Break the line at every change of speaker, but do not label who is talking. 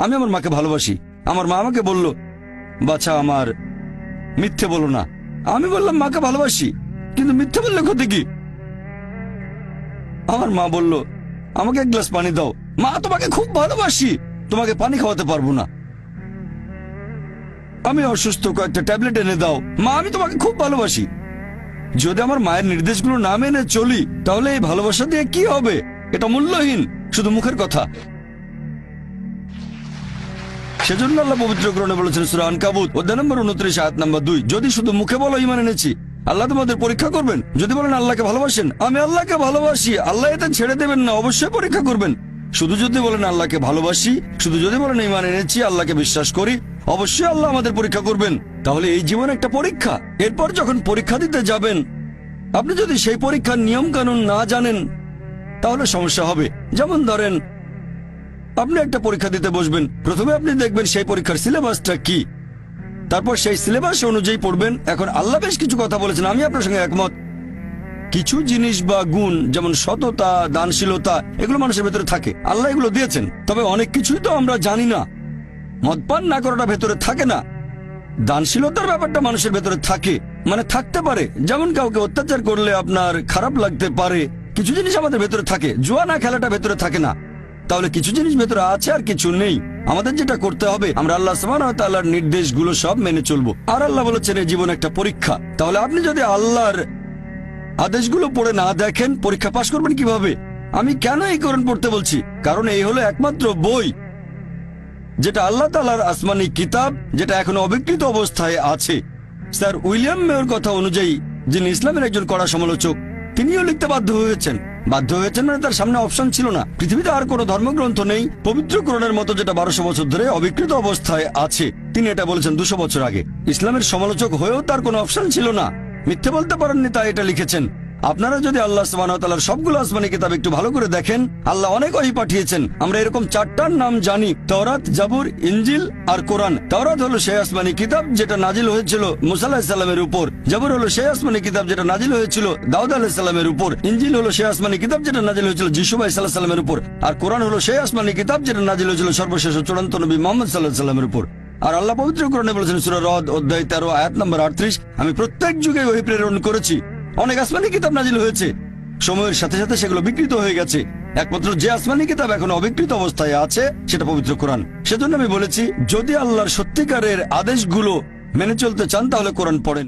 আমি আমার মাকে ভালোবাসি। আমার মা আমাকে বলল, বাচ্চা আমার মিথ্যে বলো না। আমি বললাম, মাকে ভালোবাসি, কিন্তু মিথ্যে বললে ক্ষতি কি? আমার মা বলল, আমাকে এক গ্লাস পানি দাও। মা, তোমাকে খুব ভালোবাসি, তোমাকে পানি খাওয়াতে পারবো না। আমি অসুস্থ, কয়েকটা ট্যাবলেট এনে দাও। মা, আমি তোমাকে খুব ভালোবাসি। যদি আমার মায়ের নির্দেশগুলো না মেনে চলি, তাহলে এই ভালোবাসা দিয়ে কি হবে? এটা মূল্যহীন, শুধু মুখের কথা। সেজন্য আল্লাহ পবিত্র কোরআনে বলেছেন সূরা আনকাবুত অধ্যায় নম্বর 29 আয়াত নম্বর 2, যদি শুধু মুখে বলো ঈমান এনেছি, আল্লাহ তোমাদের পরীক্ষা করবেন। যদি বলেন আল্লাহকে ভালোবাসেন, আমি আল্লাহকে ভালোবাসি, আল্লাহ এটা ছেড়ে দেবেন না, অবশ্যই পরীক্ষা করবেন। শুধু যদি বলেন আল্লাহকে ভালোবাসি, শুধু যদি বলেন ঈমান এনেছি, আল্লাহকে বিশ্বাস করি, অবশ্যই আল্লাহ আমাদের পরীক্ষা করবেন। তাহলে এই জীবন একটা পরীক্ষা। এরপর যখন পরীক্ষা দিতে যাবেন, আপনি যদি সেই পরীক্ষার নিয়ম কানুন না জানেন, তাহলে সমস্যা হবে। যেমন ধরেন, আপনি একটা পরীক্ষা দিতে বসবেন, প্রথমে আপনি দেখবেন সেই পরীক্ষার সিলেবাসটা কি, তারপর সেই সিলেবাস অনুযায়ী পড়বেন। এখন আল্লাহ বেশ কিছু কথা বলেছেন, আমি আপনার সঙ্গে একমত। কিছু জিনিস বা গুণ, যেমন সততা, দানশীলতা, এগুলো মানুষের ভেতরে থাকে, আল্লাহ এগুলো দিয়েছেন। তবে অনেক কিছুই তো আমরা জানি না। মদপান না করাটা ভেতরে থাকে না। দানশীলতার ব্যাপারটা মানুষের ভেতরে থাকে, মানে থাকতে পারে। যেমন কাউকে অত্যাচার করলে আপনার খারাপ লাগতে পারে, কিছু জিনিস আমাদের ভেতরে থাকে। জুয়া না খেলাটা ভেতরে থাকে না। তাহলে কিছু জিনিস ভেতরে আছে আর কিছু নেই। আমাদের যেটা করতে হবে, আমরা আল্লাহ সুবহানাহু ওয়া তাআলার নির্দেশগুলো সব মেনে চলবো। আর আল্লাহ বলেছেন এই জীবন একটা পরীক্ষা। তাহলে আপনি যদি আল্লাহর আদেশগুলো পড়ে না দেখেন, পরীক্ষা পাশ করবেন কিভাবে? আমি কেন এই কোরআন পড়তে বলছি? কারণ এই হলো একমাত্র বই যেটা আল্লাহ তাআলার আসমানি কিতাব, যেটা এখনো অবিকৃত অবস্থায় আছে। স্যার উইলিয়াম মেয়র কথা অনুযায়ী, যিনি ইসলামের একজন কড়া সমালোচক, তিনিও লিখতে বাধ্য হয়েছেন মানে তার সামনে অপশন ছিল না। পৃথিবীতে আর কোনো ধর্মগ্রন্থ নেই পবিত্র কোরআনের মতো, যেটা 1200 বছর ধরে অবিকৃত অবস্থায় আছে। তিনি এটা বলেছেন 200 বছর আগে। ইসলামের সমালোচক হয়েও তার কোনো অপশন ছিল না, মিথ্যে বলতে পারেননি, তাই এটা লিখেছেন। আপনারা যদি আল্লাহ সুবহানাহু ওয়া তাআলার সবগুলো আসমানি কিতাব একটু ভালো করে দেখেন, আল্লাহ অনেক ওহী পাঠিয়েছেন। আমরা এরকম 4টার নাম জানি: তাওরাত, জাবুর, ইনজিল আর কোরআন। তাওরাত হলো সেই আসমানি কিতাব যেটা নাজিল হয়েছিল মুসা আলাইহিস সালামের উপর। জাবুর হলো সেই আসমানি কিতাব যেটা নাজিল হয়েছিল দাউদ আলাইহিস সালামের উপর। ইনজিল হলো সেই আসমানি কিতাব যেটা নাজিল হয়েছিল যিশু আলাইহিস সালামের উপর। আর কোরআন হলো সেই আসমানি কিতাব যেটা নাজিল হয়েছিল সর্বশেষ ও চূড়ান্ত নবী মুহাম্মদ সাল্লাল্লাহু আলাইহি ওয়াসাল্লামের উপর। আর আল্লাহ পবিত্র কোরআনে বলেছেন সূরা রদ অধ্যায় 13 আয়াত নম্বর 38, আমি প্রত্যেক যুগে ওহী প্রেরণ করেছি। অনেক আসমানি কিতাব নাজিল হয়েছে, সময়ের সাথে সাথে সেগুলো বিকৃত হয়ে গেছে। একমাত্র যে আসমানি কিতাব এখন অবিকৃত অবস্থায় আছে, সেটা পবিত্র কোরআন। সেজন্য আমি বলেছি, যদি আল্লাহর সত্যিকারের আদেশগুলো মেনে চলতে চান, তাহলে কোরআন পড়েন।